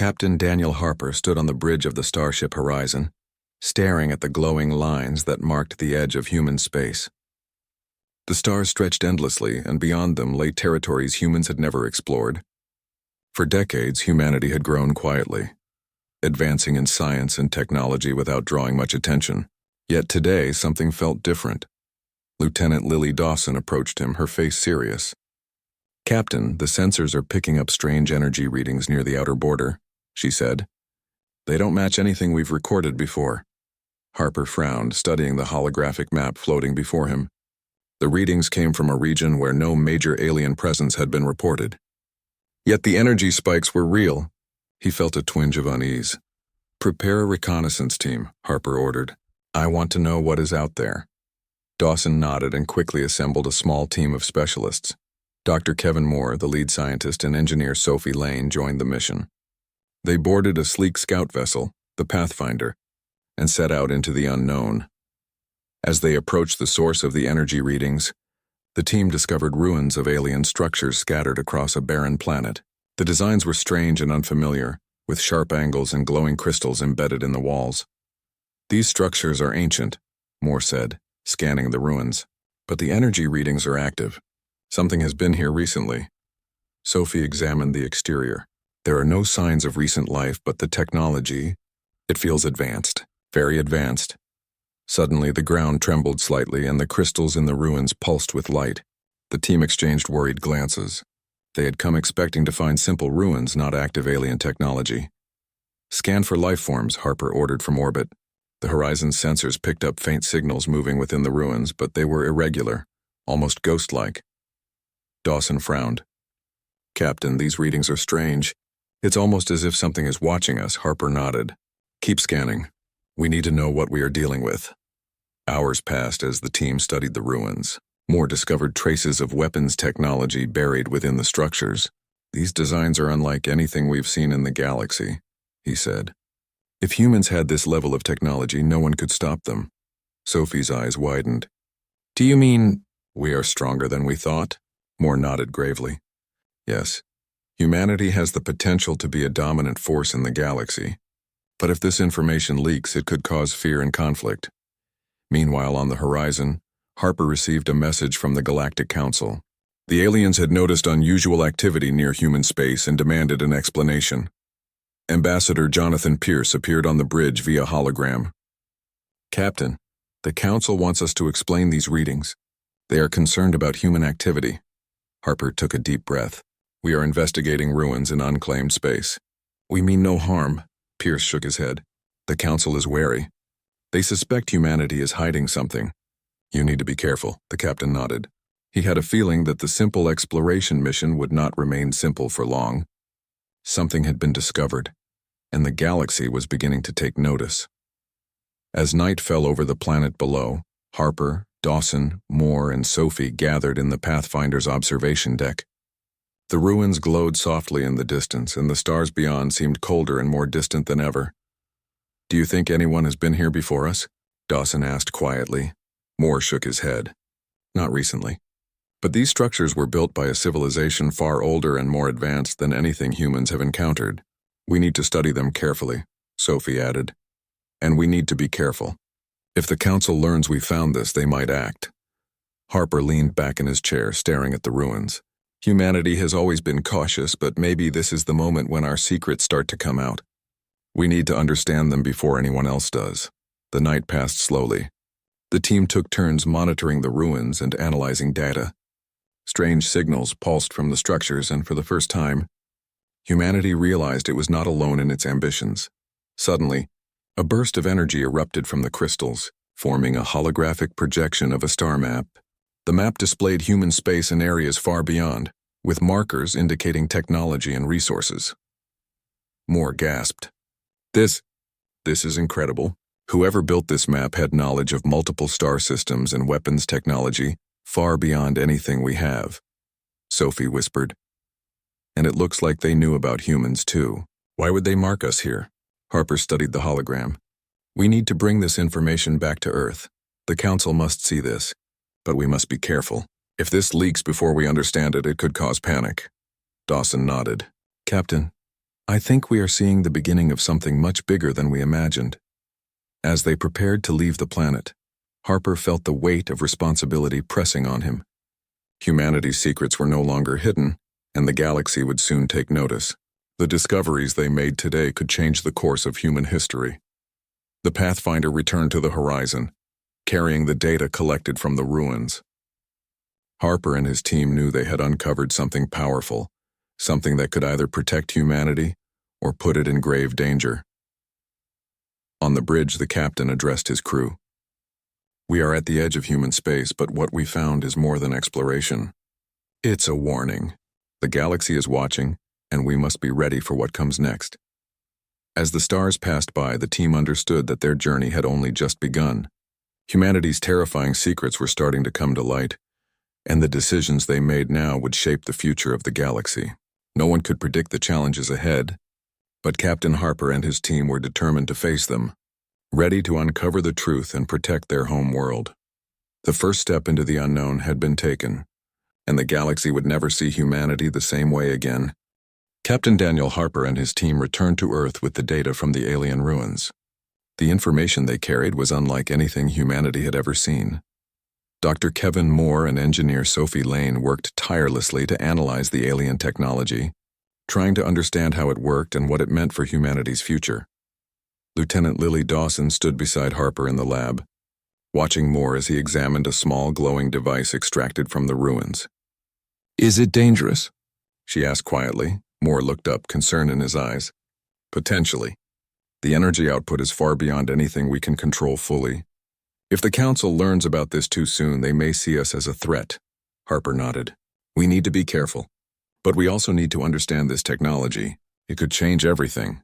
Captain Daniel Harper stood on the bridge of the starship Horizon, staring at the glowing lines that marked the edge of human space. The stars stretched endlessly, and beyond them lay territories humans had never explored. For decades, humanity had grown quietly, advancing in science and technology without drawing much attention. Yet today, something felt different. Lieutenant Lily Dawson approached him, her face serious. "Captain, the sensors are picking up strange energy readings near the outer border," she said. "They don't match anything we've recorded before." Harper frowned, studying the holographic map floating before him. The readings came from a region where no major alien presence had been reported. Yet the energy spikes were real. He felt a twinge of unease. "Prepare a reconnaissance team," Harper ordered. "I want to know what is out there." Dawson nodded and quickly assembled a small team of specialists. Dr. Kevin Moore, the lead scientist, and engineer Sophie Lane joined the mission. They boarded a sleek scout vessel, the Pathfinder, and set out into the unknown. As they approached the source of the energy readings, the team discovered ruins of alien structures scattered across a barren planet. The designs were strange and unfamiliar, with sharp angles and glowing crystals embedded in the walls. "These structures are ancient," Moore said, scanning the ruins, "but the energy readings are active. Something has been here recently." Sophie examined the exterior. "There are no signs of recent life, but the technology, it feels advanced, very advanced." Suddenly, the ground trembled slightly and the crystals in the ruins pulsed with light. The team exchanged worried glances. They had come expecting to find simple ruins, not active alien technology. "Scan for life forms," Harper ordered from orbit. The Horizon's sensors picked up faint signals moving within the ruins, but they were irregular, almost ghost-like. Dawson frowned. "Captain, these readings are strange. It's almost as if something is watching us." Harper nodded. "Keep scanning. We need to know what we are dealing with." Hours passed as the team studied the ruins. Moore discovered traces of weapons technology buried within the structures. "These designs are unlike anything we've seen in the galaxy," he said. "If humans had this level of technology, no one could stop them." Sophie's eyes widened. "Do you mean we are stronger than we thought?" Moore nodded gravely. "Yes. Humanity has the potential to be a dominant force in the galaxy. But if this information leaks, it could cause fear and conflict." Meanwhile, on the Horizon, Harper received a message from the Galactic Council. The aliens had noticed unusual activity near human space and demanded an explanation. Ambassador Jonathan Pierce appeared on the bridge via hologram. "Captain, the Council wants us to explain these readings. They are concerned about human activity." Harper took a deep breath. "We are investigating ruins in unclaimed space." "We mean no harm." Pierce shook his head. "The Council is wary. They suspect humanity is hiding something." "You need to be careful," the captain nodded. He had a feeling that the simple exploration mission would not remain simple for long. Something had been discovered, and the galaxy was beginning to take notice. As night fell over the planet below, Harper, Dawson, Moore, and Sophie gathered in the Pathfinder's observation deck. The ruins glowed softly in the distance, and the stars beyond seemed colder and more distant than ever. "Do you think anyone has been here before us?" Dawson asked quietly. Moore shook his head. "Not recently. But these structures were built by a civilization far older and more advanced than anything humans have encountered. We need to study them carefully," Sophie added. "And we need to be careful. If the Council learns we found this, they might act." Harper leaned back in his chair, staring at the ruins. "Humanity has always been cautious, but maybe this is the moment when our secrets start to come out. We need to understand them before anyone else does." The night passed slowly. The team took turns monitoring the ruins and analyzing data. Strange signals pulsed from the structures, and for the first time, humanity realized it was not alone in its ambitions. Suddenly, a burst of energy erupted from the crystals, forming a holographic projection of a star map. The map displayed human space and areas far beyond, with markers indicating technology and resources. Moore gasped. This is incredible. Whoever built this map had knowledge of multiple star systems and weapons technology far beyond anything we have," Sophie whispered. "And it looks like they knew about humans too. Why would they mark us here?" Harper studied the hologram. "We need to bring this information back to Earth. The Council must see this. But we must be careful. If this leaks before we understand it, it could cause panic." Dawson nodded. "Captain, I think we are seeing the beginning of something much bigger than we imagined. As they prepared to leave the planet, Harper felt the weight of responsibility pressing on him. Humanity's secrets were no longer hidden, and the galaxy would soon take notice. The discoveries they made today could change the course of human history. The Pathfinder returned to the horizon, carrying the data collected from the ruins. Harper and his team knew they had uncovered something powerful, something that could either protect humanity or put it in grave danger. On the bridge, the captain addressed his crew. We are at the edge of human space, but what we found is more than exploration. It's a warning. The galaxy is watching, and we must be ready for what comes next. As the stars passed by, the team understood that their journey had only just begun. Humanity's terrifying secrets were starting to come to light, and the decisions they made now would shape the future of the galaxy. No one could predict the challenges ahead, but Captain Harper and his team were determined to face them, ready to uncover the truth and protect their home world. The first step into the unknown had been taken, and the galaxy would never see humanity the same way again. Captain Daniel Harper and his team returned to Earth with the data from the alien ruins. The information they carried was unlike anything humanity had ever seen. Dr. Kevin Moore and engineer Sophie Lane worked tirelessly to analyze the alien technology, trying to understand how it worked and what it meant for humanity's future. Lieutenant Lily Dawson stood beside Harper in the lab, watching Moore as he examined a small glowing device extracted from the ruins. "Is it dangerous?" she asked quietly. Moore looked up, concern in his eyes. "Potentially. The energy output is far beyond anything we can control fully. If the Council learns about this too soon, they may see us as a threat." Harper nodded. "We need to be careful. But we also need to understand this technology. It could change everything."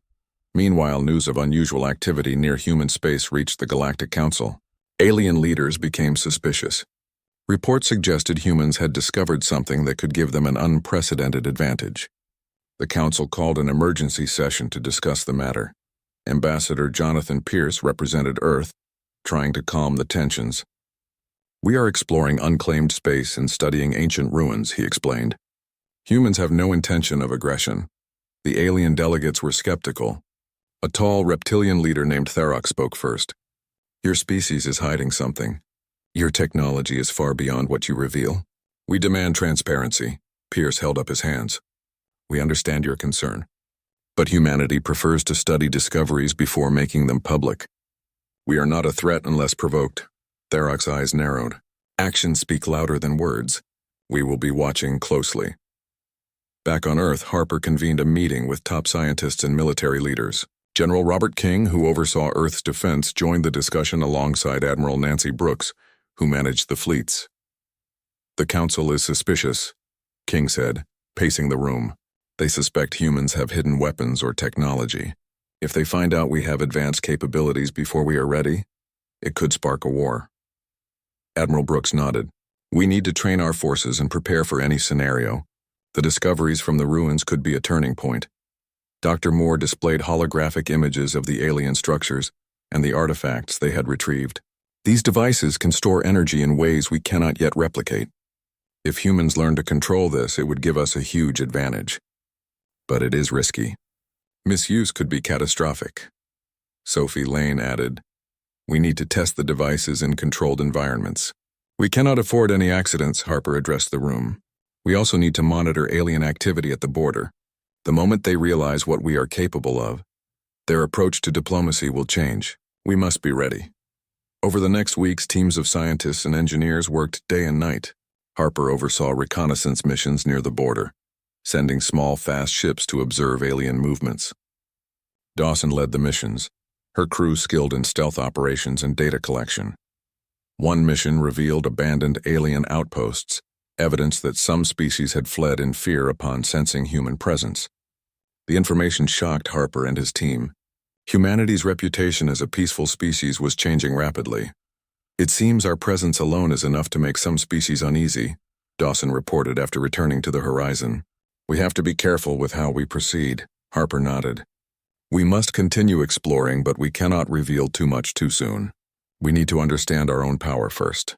Meanwhile, news of unusual activity near human space reached the Galactic Council. Alien leaders became suspicious. Reports suggested humans had discovered something that could give them an unprecedented advantage. The Council called an emergency session to discuss the matter. Ambassador Jonathan Pierce represented Earth, trying to calm the tensions. "We are exploring unclaimed space and studying ancient ruins," he explained. "Humans have no intention of aggression." The alien delegates were skeptical. A tall reptilian leader named Tharok spoke first. "Your species is hiding something. Your technology is far beyond what you reveal. We demand transparency." Pierce held up his hands. "We understand your concern. But humanity prefers to study discoveries before making them public. We are not a threat unless provoked." Tharok's eyes narrowed. "Actions speak louder than words. We will be watching closely." Back on Earth, Harper convened a meeting with top scientists and military leaders. General Robert King, who oversaw Earth's defense, joined the discussion alongside Admiral Nancy Brooks, who managed the fleets. "The Council is suspicious," King said, pacing the room. "They suspect humans have hidden weapons or technology. If they find out we have advanced capabilities before we are ready, it could spark a war." Admiral Brooks nodded. "We need to train our forces and prepare for any scenario. The discoveries from the ruins could be a turning point." Dr. Moore displayed holographic images of the alien structures and the artifacts they had retrieved. "These devices can store energy in ways we cannot yet replicate. If humans learn to control this, it would give us a huge advantage. But it is risky. Misuse could be catastrophic." Sophie Lane added, "We need to test the devices in controlled environments." "We cannot afford any accidents," Harper addressed the room. "We also need to monitor alien activity at the border. The moment they realize what we are capable of, their approach to diplomacy will change. We must be ready." Over the next weeks, teams of scientists and engineers worked day and night. Harper oversaw reconnaissance missions near the border, sending small, fast ships to observe alien movements. Dawson led the missions, her crew skilled in stealth operations and data collection. One mission revealed abandoned alien outposts, evidence that some species had fled in fear upon sensing human presence. The information shocked Harper and his team. Humanity's reputation as a peaceful species was changing rapidly. "It seems our presence alone is enough to make some species uneasy," Dawson reported after returning to the horizon. "We have to be careful with how we proceed," Harper nodded. "We must continue exploring, but we cannot reveal too much too soon. We need to understand our own power first."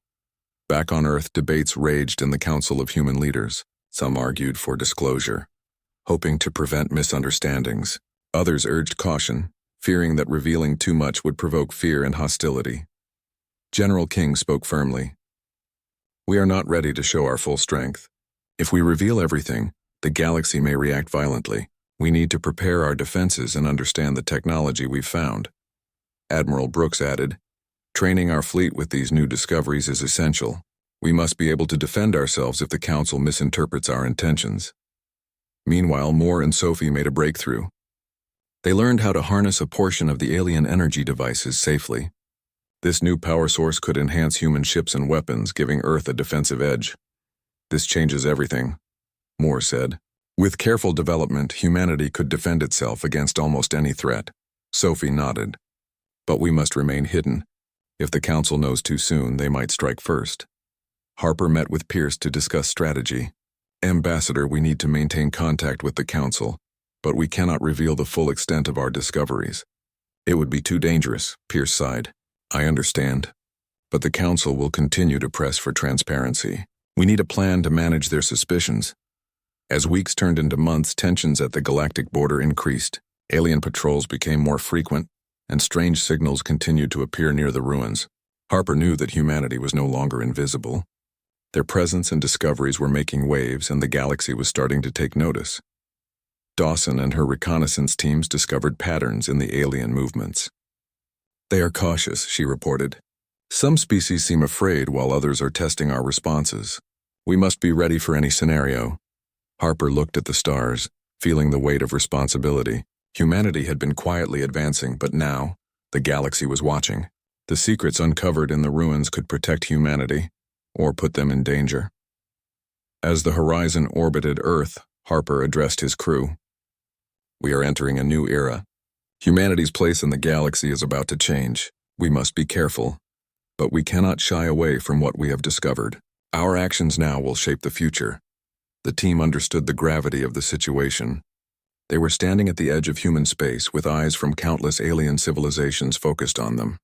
Back on Earth, debates raged in the Council of Human Leaders. Some argued for disclosure. hoping to prevent misunderstandings. Others urged caution, fearing that revealing too much would provoke fear and hostility. General King spoke firmly. We are not ready to show our full strength. If we reveal everything, the galaxy may react violently. We need to prepare our defenses and understand the technology we've found. Admiral Brooks added, training our fleet with these new discoveries is essential. We must be able to defend ourselves if the Council misinterprets our intentions. Meanwhile, Moore and Sophie made a breakthrough. They learned how to harness a portion of the alien energy devices safely. This new power source could enhance human ships and weapons, giving Earth a defensive edge. This changes everything, Moore said. With careful development, humanity could defend itself against almost any threat. Sophie nodded. But we must remain hidden. If the Council knows too soon, they might strike first. Harper met with Pierce to discuss strategy. Ambassador, we need to maintain contact with the Council, but we cannot reveal the full extent of our discoveries. It would be too dangerous, Pierce sighed. I understand. But the Council will continue to press for transparency. We need a plan to manage their suspicions. As weeks turned into months, tensions at the galactic border increased. Alien patrols became more frequent, and strange signals continued to appear near the ruins. Harper knew that humanity was no longer invisible. Their presence and discoveries were making waves, and the galaxy was starting to take notice. Dawson and her reconnaissance teams discovered patterns in the alien movements. They are cautious, she reported. Some species seem afraid while others are testing our responses. We must be ready for any scenario. Harper looked at the stars, feeling the weight of responsibility. Humanity had been quietly advancing, but now, the galaxy was watching. The secrets uncovered in the ruins could protect humanity, or put them in danger. As the horizon orbited Earth, Harper addressed his crew. We are entering a new era. Humanity's place in the galaxy is about to change. We must be careful, but we cannot shy away from what we have discovered. Our actions now will shape the future. The team understood the gravity of the situation. They were standing at the edge of human space with eyes from countless alien civilizations focused on them.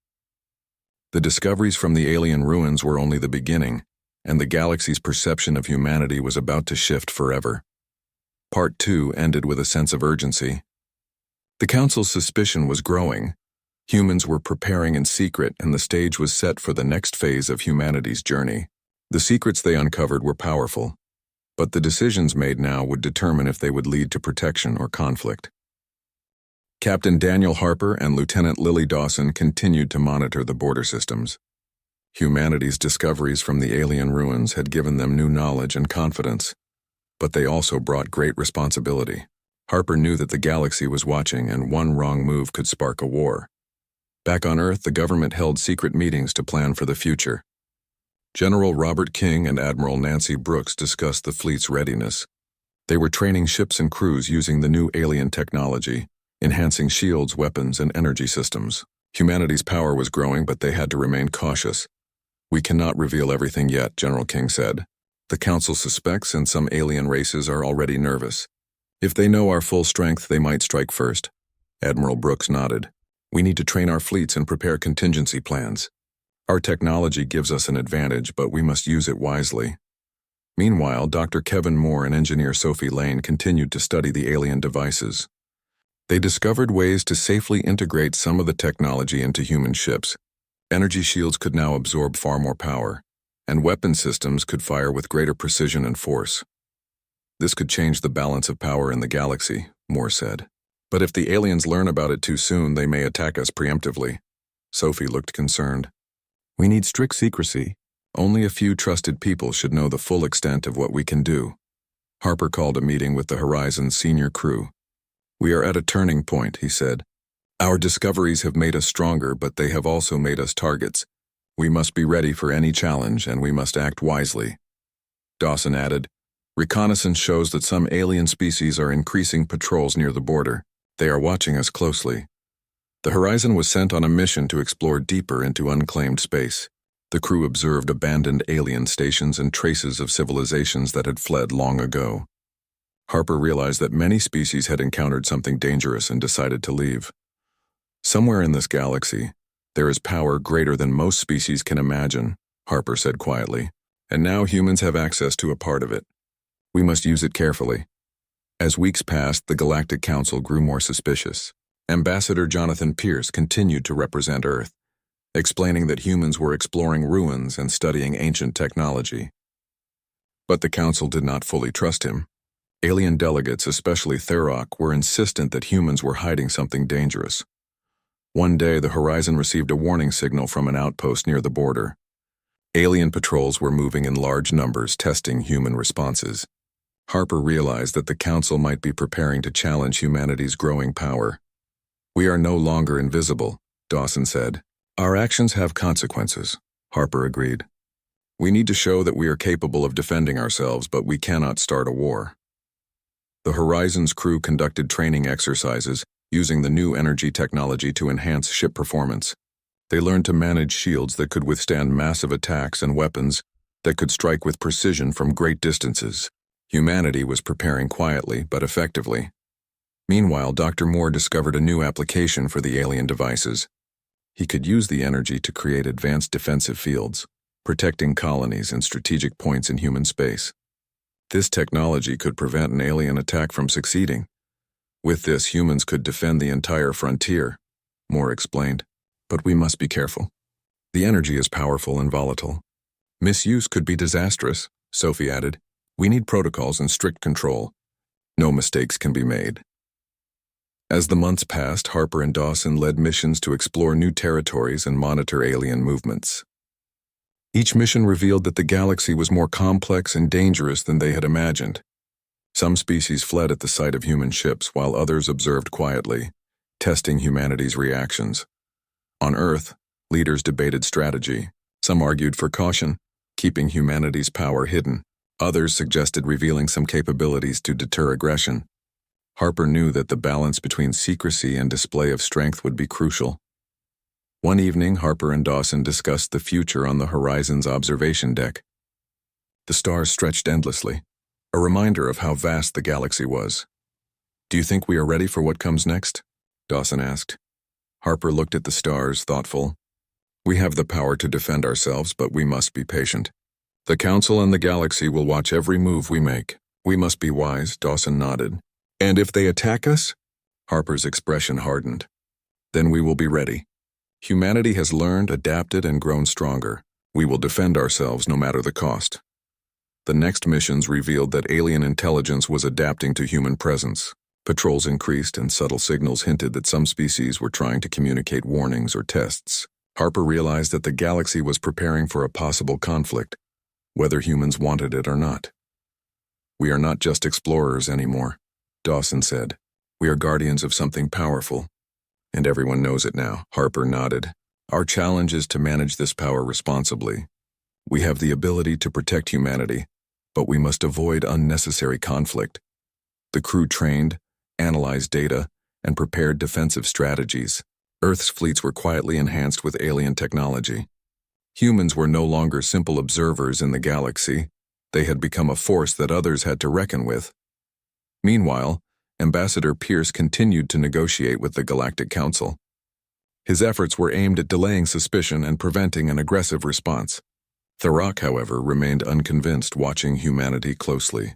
The discoveries from the alien ruins were only the beginning, and the galaxy's perception of humanity was about to shift forever. Part 2 ended with a sense of urgency. The Council's suspicion was growing. Humans were preparing in secret, and the stage was set for the next phase of humanity's journey. The secrets they uncovered were powerful, but the decisions made now would determine if they would lead to protection or conflict. Captain Daniel Harper and Lieutenant Lily Dawson continued to monitor the border systems. Humanity's discoveries from the alien ruins had given them new knowledge and confidence, but they also brought great responsibility. Harper knew that the galaxy was watching, and one wrong move could spark a war. Back on Earth, the government held secret meetings to plan for the future. General Robert King and Admiral Nancy Brooks discussed the fleet's readiness. They were training ships and crews using the new alien technology, enhancing shields, weapons, and energy systems. Humanity's power was growing, but they had to remain cautious. We cannot reveal everything yet, General King said. The Council suspects, and some alien races are already nervous. If they know our full strength, they might strike first. Admiral Brooks nodded. We need to train our fleets and prepare contingency plans. Our technology gives us an advantage, but we must use it wisely. Meanwhile, Dr. Kevin Moore and Engineer Sophie Lane continued to study the alien devices. They discovered ways to safely integrate some of the technology into human ships. Energy shields could now absorb far more power, and weapon systems could fire with greater precision and force. This could change the balance of power in the galaxy, Moore said. But if the aliens learn about it too soon, they may attack us preemptively. Sophie looked concerned. We need strict secrecy. Only a few trusted people should know the full extent of what we can do. Harper called a meeting with the Horizon's senior crew. We are at a turning point, he said. Our discoveries have made us stronger, but they have also made us targets. We must be ready for any challenge, and we must act wisely. Dawson added, reconnaissance shows that some alien species are increasing patrols near the border. They are watching us closely. The Horizon was sent on a mission to explore deeper into unclaimed space. The crew observed abandoned alien stations and traces of civilizations that had fled long ago. Harper realized that many species had encountered something dangerous and decided to leave. Somewhere in this galaxy, there is power greater than most species can imagine, Harper said quietly, and now humans have access to a part of it. We must use it carefully. As weeks passed, the Galactic Council grew more suspicious. Ambassador Jonathan Pierce continued to represent Earth, explaining that humans were exploring ruins and studying ancient technology. But the Council did not fully trust him. Alien delegates, especially Tharok, were insistent that humans were hiding something dangerous. One day, the Horizon received a warning signal from an outpost near the border. Alien patrols were moving in large numbers, testing human responses. Harper realized that the Council might be preparing to challenge humanity's growing power. "We are no longer invisible," Dawson said. "Our actions have consequences," Harper agreed. "We need to show that we are capable of defending ourselves, but we cannot start a war." The Horizon's crew conducted training exercises, using the new energy technology to enhance ship performance. They learned to manage shields that could withstand massive attacks and weapons that could strike with precision from great distances. Humanity was preparing quietly but effectively. Meanwhile, Dr. Moore discovered a new application for the alien devices. He could use the energy to create advanced defensive fields, protecting colonies and strategic points in human space. This technology could prevent an alien attack from succeeding. With this, humans could defend the entire frontier, Moore explained. "But we must be careful. The energy is powerful and volatile. Misuse could be disastrous," Sophie added. "We need protocols and strict control. No mistakes can be made." As the months passed, Harper and Dawson led missions to explore new territories and monitor alien movements. Each mission revealed that the galaxy was more complex and dangerous than they had imagined. Some species fled at the sight of human ships, while others observed quietly, testing humanity's reactions. On Earth, leaders debated strategy. Some argued for caution, keeping humanity's power hidden. Others suggested revealing some capabilities to deter aggression. Harper knew that the balance between secrecy and display of strength would be crucial. One evening, Harper and Dawson discussed the future on the Horizon's observation deck. The stars stretched endlessly, a reminder of how vast the galaxy was. "Do you think we are ready for what comes next?" Dawson asked. Harper looked at the stars, thoughtful. "We have the power to defend ourselves, but we must be patient. The Council and the galaxy will watch every move we make. We must be wise," Dawson nodded. "And if they attack us?" Harper's expression hardened. "Then we will be ready. Humanity has learned, adapted, and grown stronger. We will defend ourselves no matter the cost." The next missions revealed that alien intelligence was adapting to human presence. Patrols increased, and subtle signals hinted that some species were trying to communicate warnings or tests. Harper realized that the galaxy was preparing for a possible conflict, whether humans wanted it or not. "We are not just explorers anymore," Dawson said. "We are guardians of something powerful. And everyone knows it now." Harper nodded. "Our challenge is to manage this power responsibly. We have the ability to protect humanity, but we must avoid unnecessary conflict." The crew trained, analyzed data, and prepared defensive strategies. Earth's fleets were quietly enhanced with alien technology. Humans were no longer simple observers in the galaxy. They had become a force that others had to reckon with. Meanwhile, Ambassador Pierce continued to negotiate with the Galactic Council. His efforts were aimed at delaying suspicion and preventing an aggressive response. Tharok, however, remained unconvinced, watching humanity closely.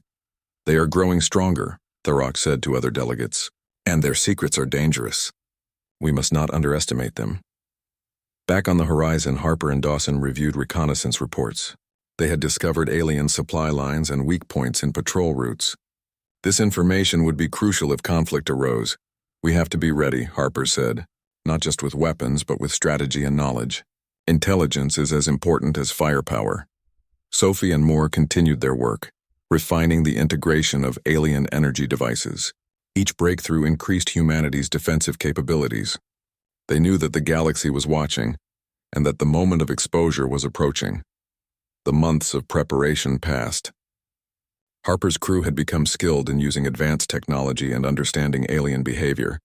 "They are growing stronger," Tharok said to other delegates, "and their secrets are dangerous. We must not underestimate them." Back on the Horizon, Harper and Dawson reviewed reconnaissance reports. They had discovered alien supply lines and weak points in patrol routes. This information would be crucial if conflict arose. "We have to be ready," Harper said, "not just with weapons, but with strategy and knowledge. Intelligence is as important as firepower." Sophie and Moore continued their work, refining the integration of alien energy devices. Each breakthrough increased humanity's defensive capabilities. They knew that the galaxy was watching, and that the moment of exposure was approaching. The months of preparation passed. Harper's crew had become skilled in using advanced technology and understanding alien behavior.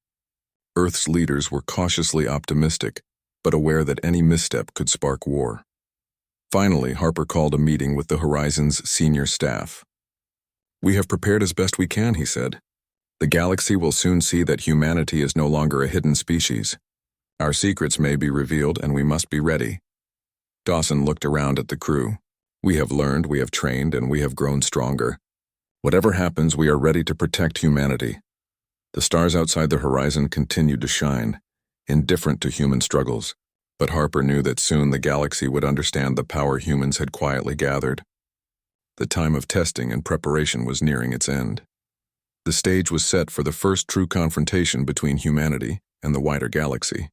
Earth's leaders were cautiously optimistic, but aware that any misstep could spark war. Finally, Harper called a meeting with the Horizon's senior staff. "We have prepared as best we can," he said. "The galaxy will soon see that humanity is no longer a hidden species. Our secrets may be revealed, and we must be ready." Dawson looked around at the crew. "We have learned, we have trained, and we have grown stronger. Whatever happens, we are ready to protect humanity. The stars outside the horizon continued to shine, indifferent to human struggles, but Harper knew that soon the galaxy would understand the power humans had quietly gathered. The time of testing and preparation was nearing its end. The stage was set for the first true confrontation between humanity and the wider galaxy.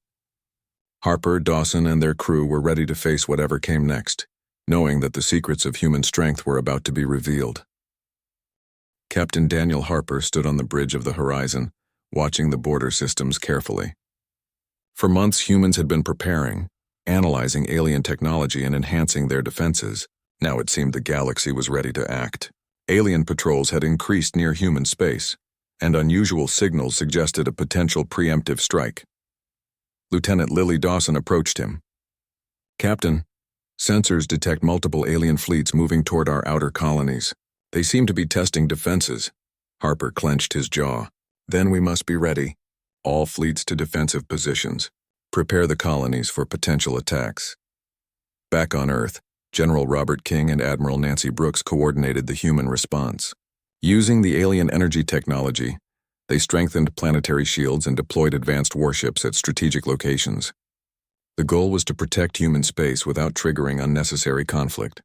Harper, Dawson, and their crew were ready to face whatever came next, knowing that the secrets of human strength were about to be revealed. Captain Daniel Harper stood on the bridge of the horizon, watching the border systems carefully. For months, humans had been preparing, analyzing alien technology and enhancing their defenses. Now it seemed the galaxy was ready to act. Alien patrols had increased near human space, and unusual signals suggested a potential preemptive strike. Lieutenant Lily Dawson approached him. "Captain, sensors detect multiple alien fleets moving toward our outer colonies. They seem to be testing defenses." Harper clenched his jaw. "Then we must be ready. All fleets to defensive positions. Prepare the colonies for potential attacks." Back on Earth, General Robert King and Admiral Nancy Brooks coordinated the human response. Using the alien energy technology, they strengthened planetary shields and deployed advanced warships at strategic locations. The goal was to protect human space without triggering unnecessary conflict.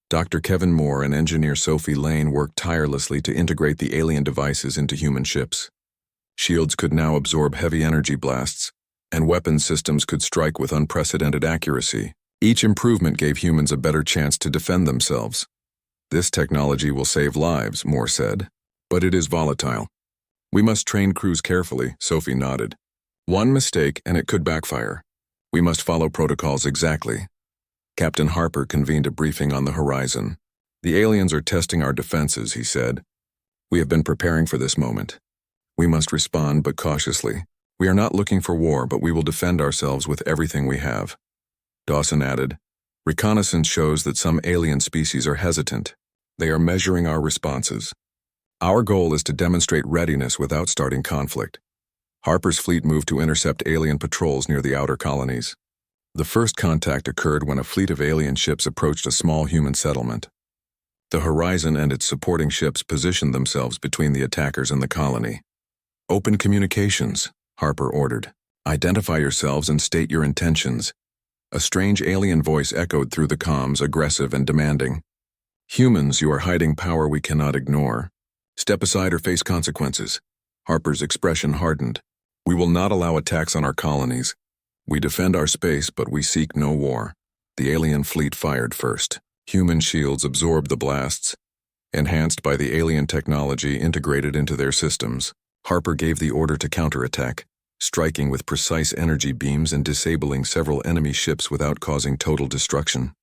Dr. Kevin Moore and engineer Sophie Lane worked tirelessly to integrate the alien devices into human ships. Shields could now absorb heavy energy blasts, and weapons systems could strike with unprecedented accuracy. Each improvement gave humans a better chance to defend themselves. "This technology will save lives," Moore said, "but it is volatile. We must train crews carefully," Sophie nodded. "One mistake and it could backfire. We must follow protocols exactly." Captain Harper convened a briefing on the horizon. "The aliens are testing our defenses," he said. "We have been preparing for this moment. We must respond, but cautiously. We are not looking for war, but we will defend ourselves with everything we have." Dawson added, "Reconnaissance shows that some alien species are hesitant. They are measuring our responses. Our goal is to demonstrate readiness without starting conflict." Harper's fleet moved to intercept alien patrols near the outer colonies. The first contact occurred when a fleet of alien ships approached a small human settlement. The Horizon and its supporting ships positioned themselves between the attackers and the colony. "Open communications," Harper ordered. "Identify yourselves and state your intentions." A strange alien voice echoed through the comms, aggressive and demanding. "Humans, you are hiding power we cannot ignore. Step aside or face consequences." Harper's expression hardened. "We will not allow attacks on our colonies. We defend our space, but we seek no war." The alien fleet fired first. Human shields absorbed the blasts, enhanced by the alien technology integrated into their systems. Harper gave the order to counterattack, striking with precise energy beams and disabling several enemy ships without causing total destruction.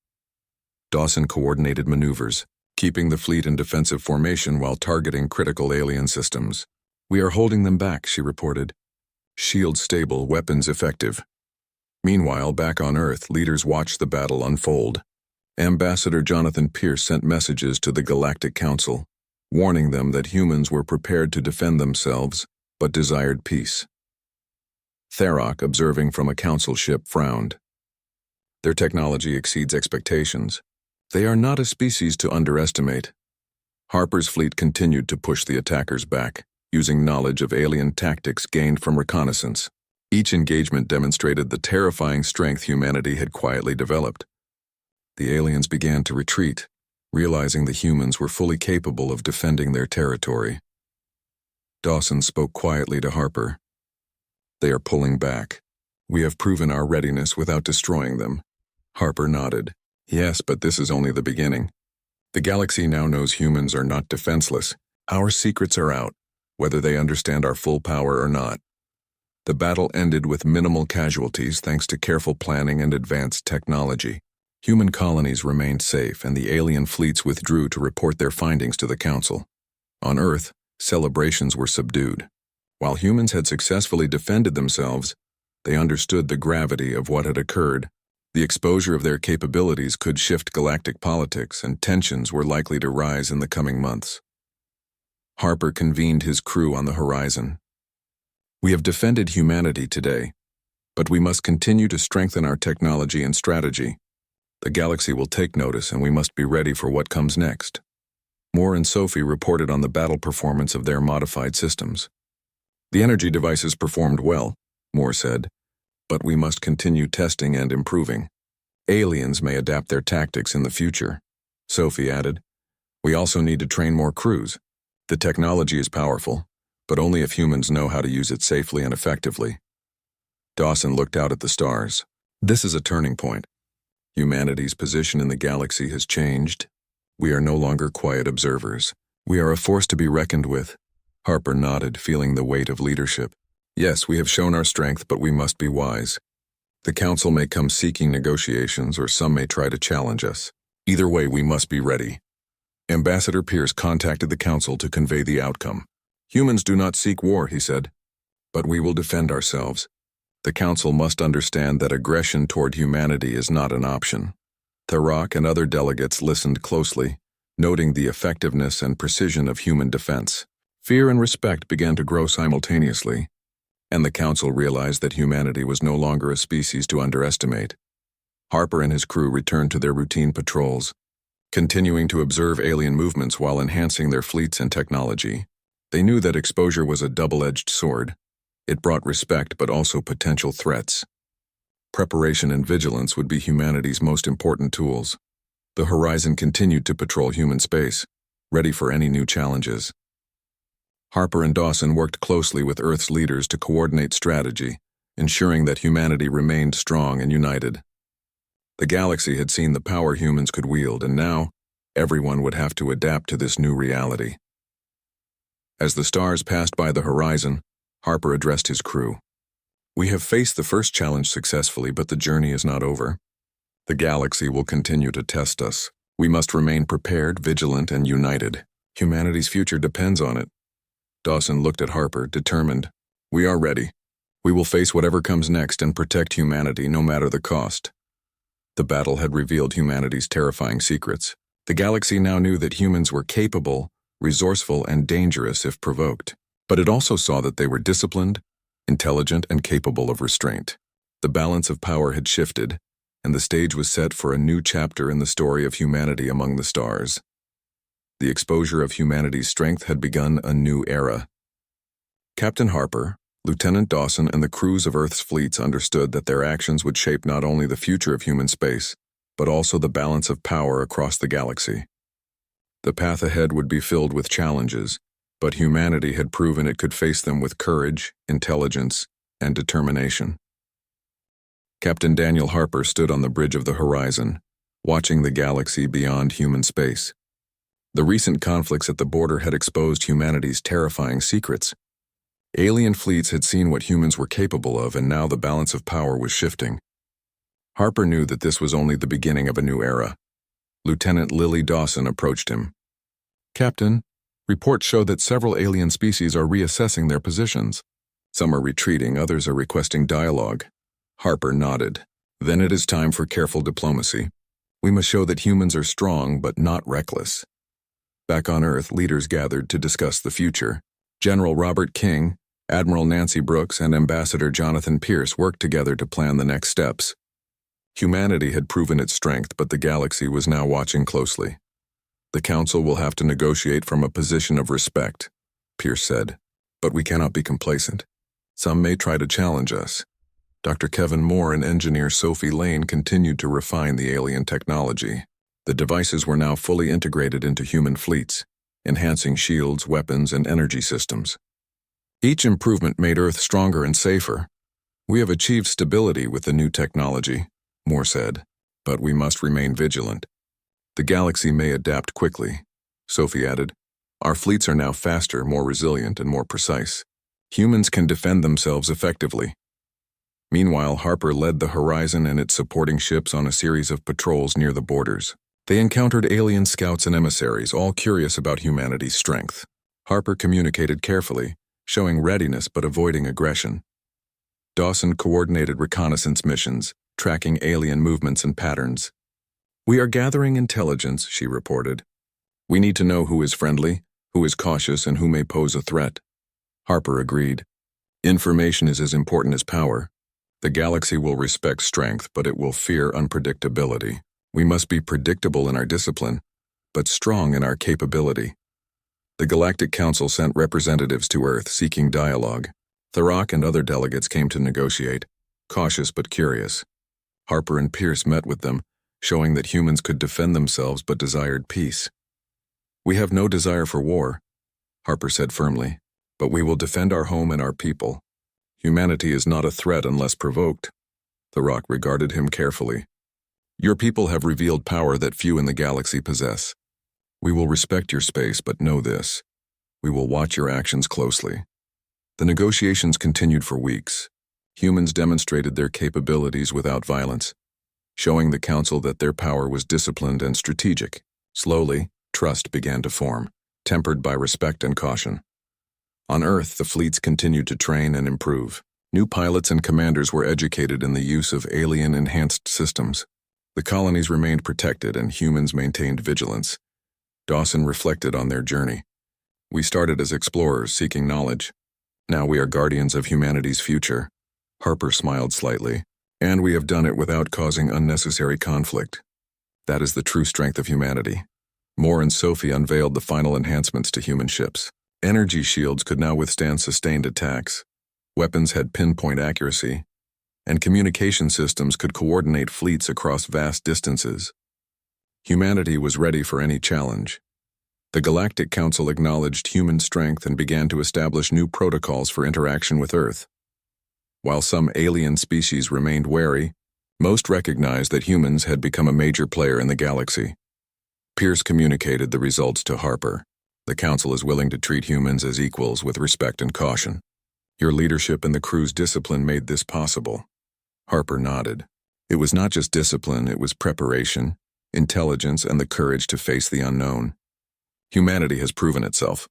Dawson coordinated maneuvers, keeping the fleet in defensive formation while targeting critical alien systems. "We are holding them back," she reported. "Shields stable, weapons effective." Meanwhile, back on Earth, leaders watched the battle unfold. Ambassador Jonathan Pierce sent messages to the Galactic Council, warning them that humans were prepared to defend themselves, but desired peace. Tharok, observing from a council ship, frowned. "Their technology exceeds expectations. They are not a species to underestimate." Harper's fleet continued to push the attackers back, using knowledge of alien tactics gained from reconnaissance. Each engagement demonstrated the terrifying strength humanity had quietly developed. The aliens began to retreat, realizing the humans were fully capable of defending their territory. Dawson spoke quietly to Harper. "They are pulling back. We have proven our readiness without destroying them." Harper nodded. "Yes, but this is only the beginning. The galaxy now knows humans are not defenseless. Our secrets are out, whether they understand our full power or not." The battle ended with minimal casualties thanks to careful planning and advanced technology. Human colonies remained safe, and the alien fleets withdrew to report their findings to the Council. On Earth, celebrations were subdued. While humans had successfully defended themselves, they understood the gravity of what had occurred. The exposure of their capabilities could shift galactic politics, and tensions were likely to rise in the coming months. Harper convened his crew on the horizon. "We have defended humanity today, but we must continue to strengthen our technology and strategy. The galaxy will take notice, and we must be ready for what comes next." Moore and Sophie reported on the battle performance of their modified systems. The energy devices performed well, Moore said, but we must continue testing and improving. Aliens may adapt their tactics in the future, Sophie added. We also need to train more crews. The technology is powerful, but only if humans know how to use it safely and effectively. Dawson looked out at the stars. This is a turning point. Humanity's position in the galaxy has changed. We are no longer quiet observers. We are a force to be reckoned with. Harper nodded, feeling the weight of leadership. Yes, we have shown our strength, but we must be wise. The Council may come seeking negotiations, or some may try to challenge us. Either way, we must be ready. Ambassador Pierce contacted the Council to convey the outcome. Humans do not seek war, he said, but we will defend ourselves. The Council must understand that aggression toward humanity is not an option. Tharok and other delegates listened closely, noting the effectiveness and precision of human defense. Fear and respect began to grow simultaneously, and the Council realized that humanity was no longer a species to underestimate. Harper and his crew returned to their routine patrols, continuing to observe alien movements while enhancing their fleets and technology. They knew that exposure was a double-edged sword. It brought respect but also potential threats. Preparation and vigilance would be humanity's most important tools. The Horizon continued to patrol human space, ready for any new challenges. Harper and Dawson worked closely with Earth's leaders to coordinate strategy, ensuring that humanity remained strong and united. The galaxy had seen the power humans could wield, and now everyone would have to adapt to this new reality. As the stars passed by the horizon, Harper addressed his crew. We have faced the first challenge successfully, but the journey is not over. The galaxy will continue to test us. We must remain prepared, vigilant, and united. Humanity's future depends on it. Dawson looked at Harper, determined. We are ready. We will face whatever comes next and protect humanity no matter the cost. The battle had revealed humanity's terrifying secrets. The galaxy now knew that humans were capable, resourceful, and dangerous if provoked. But it also saw that they were disciplined, intelligent, and capable of restraint. The balance of power had shifted, and the stage was set for a new chapter in the story of humanity among the stars. The exposure of humanity's strength had begun a new era. Captain Harper, Lieutenant Dawson, and the crews of Earth's fleets understood that their actions would shape not only the future of human space, but also the balance of power across the galaxy. The path ahead would be filled with challenges, but humanity had proven it could face them with courage, intelligence, and determination. Captain Daniel Harper stood on the bridge of the horizon, watching the galaxy beyond human space. The recent conflicts at the border had exposed humanity's terrifying secrets. Alien fleets had seen what humans were capable of, and now the balance of power was shifting. Harper knew that this was only the beginning of a new era. Lieutenant Lily Dawson approached him. Captain, reports show that several alien species are reassessing their positions. Some are retreating, others are requesting dialogue. Harper nodded. Then it is time for careful diplomacy. We must show that humans are strong but not reckless. Back on Earth, leaders gathered to discuss the future. General Robert King, Admiral Nancy Brooks, and Ambassador Jonathan Pierce worked together to plan the next steps. Humanity had proven its strength, but the galaxy was now watching closely. The Council will have to negotiate from a position of respect, Pierce said, but we cannot be complacent. Some may try to challenge us. Dr. Kevin Moore and engineer Sophie Lane continued to refine the alien technology. The devices were now fully integrated into human fleets, enhancing shields, weapons, and energy systems. Each improvement made Earth stronger and safer. We have achieved stability with the new technology, Moore said, but we must remain vigilant. The galaxy may adapt quickly, Sophie added. Our fleets are now faster, more resilient, and more precise. Humans can defend themselves effectively. Meanwhile, Harper led the Horizon and its supporting ships on a series of patrols near the borders. They encountered alien scouts and emissaries, all curious about humanity's strength. Harper communicated carefully, showing readiness but avoiding aggression. Dawson coordinated reconnaissance missions, tracking alien movements and patterns. We are gathering intelligence, she reported. We need to know who is friendly, who is cautious, and who may pose a threat. Harper agreed. Information is as important as power. The galaxy will respect strength, but it will fear unpredictability. We must be predictable in our discipline, but strong in our capability. The Galactic Council sent representatives to Earth seeking dialogue. Thurok and other delegates came to negotiate, cautious but curious. Harper and Pierce met with them, showing that humans could defend themselves but desired peace. "We have no desire for war," Harper said firmly, "but we will defend our home and our people. Humanity is not a threat unless provoked." Thurok regarded him carefully. "Your people have revealed power that few in the galaxy possess. We will respect your space, but know this: we will watch your actions closely." The negotiations continued for weeks. Humans demonstrated their capabilities without violence, showing the Council that their power was disciplined and strategic. Slowly, trust began to form, tempered by respect and caution. On Earth, the fleets continued to train and improve. New pilots and commanders were educated in the use of alien-enhanced systems. The colonies remained protected and humans maintained vigilance. Dawson reflected on their journey. "We started as explorers seeking knowledge. Now we are guardians of humanity's future." Harper smiled slightly. "And we have done it without causing unnecessary conflict. That is the true strength of humanity." Moore and Sophie unveiled the final enhancements to human ships. Energy shields could now withstand sustained attacks. Weapons had pinpoint accuracy, and communication systems could coordinate fleets across vast distances. Humanity was ready for any challenge. The Galactic Council acknowledged human strength and began to establish new protocols for interaction with Earth. While some alien species remained wary, most recognized that humans had become a major player in the galaxy. Pierce communicated the results to Harper. "The Council is willing to treat humans as equals with respect and caution. Your leadership and the crew's discipline made this possible." Harper nodded. It was not just discipline, it was preparation, intelligence, and the courage to face the unknown. Humanity has proven itself.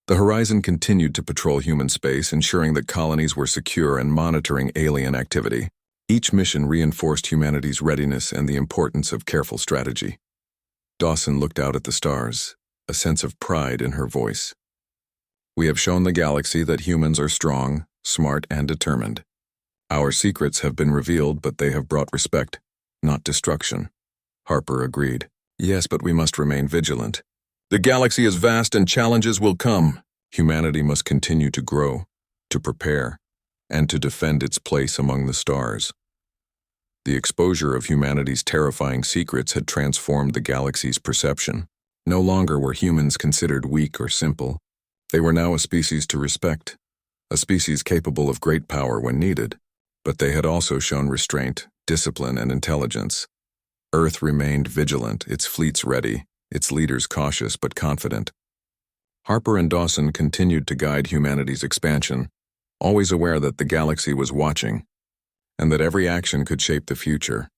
The Horizon continued to patrol human space, ensuring that colonies were secure and monitoring alien activity. Each mission reinforced humanity's readiness and the importance of careful strategy. Dawson looked out at the stars, a sense of pride in her voice. "We have shown the galaxy that humans are strong, smart, and determined. Our secrets have been revealed, but they have brought respect, not destruction." Harper agreed. "Yes, but we must remain vigilant. The galaxy is vast and challenges will come. Humanity must continue to grow, to prepare, and to defend its place among the stars." The exposure of humanity's terrifying secrets had transformed the galaxy's perception. No longer were humans considered weak or simple. They were now a species to respect, a species capable of great power when needed. But they had also shown restraint, discipline, and intelligence. Earth remained vigilant, its fleets ready, its leaders cautious but confident. Harper and Dawson continued to guide humanity's expansion, always aware that the galaxy was watching, and that every action could shape the future.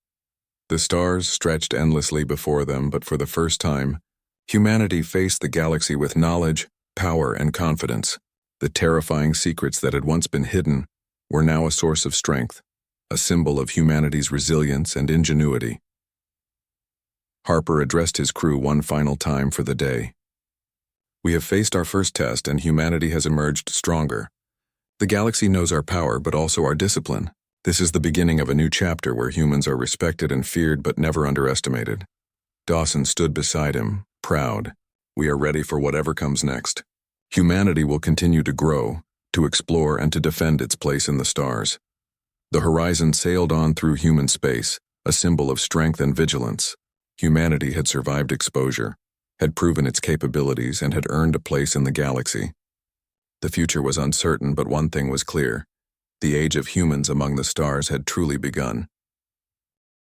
The stars stretched endlessly before them, but for the first time, humanity faced the galaxy with knowledge, power, and confidence. The terrifying secrets that had once been hidden were now a source of strength, a symbol of humanity's resilience and ingenuity. Harper addressed his crew one final time for the day. "We have faced our first test and humanity has emerged stronger. The galaxy knows our power but also our discipline. This is the beginning of a new chapter where humans are respected and feared but never underestimated." Dawson stood beside him, proud. "We are ready for whatever comes next. Humanity will continue to grow, to explore, and to defend its place in the stars." The Horizon sailed on through human space, a symbol of strength and vigilance. Humanity had survived exposure, had proven its capabilities, and had earned a place in the galaxy. The future was uncertain, but one thing was clear. The age of humans among the stars had truly begun.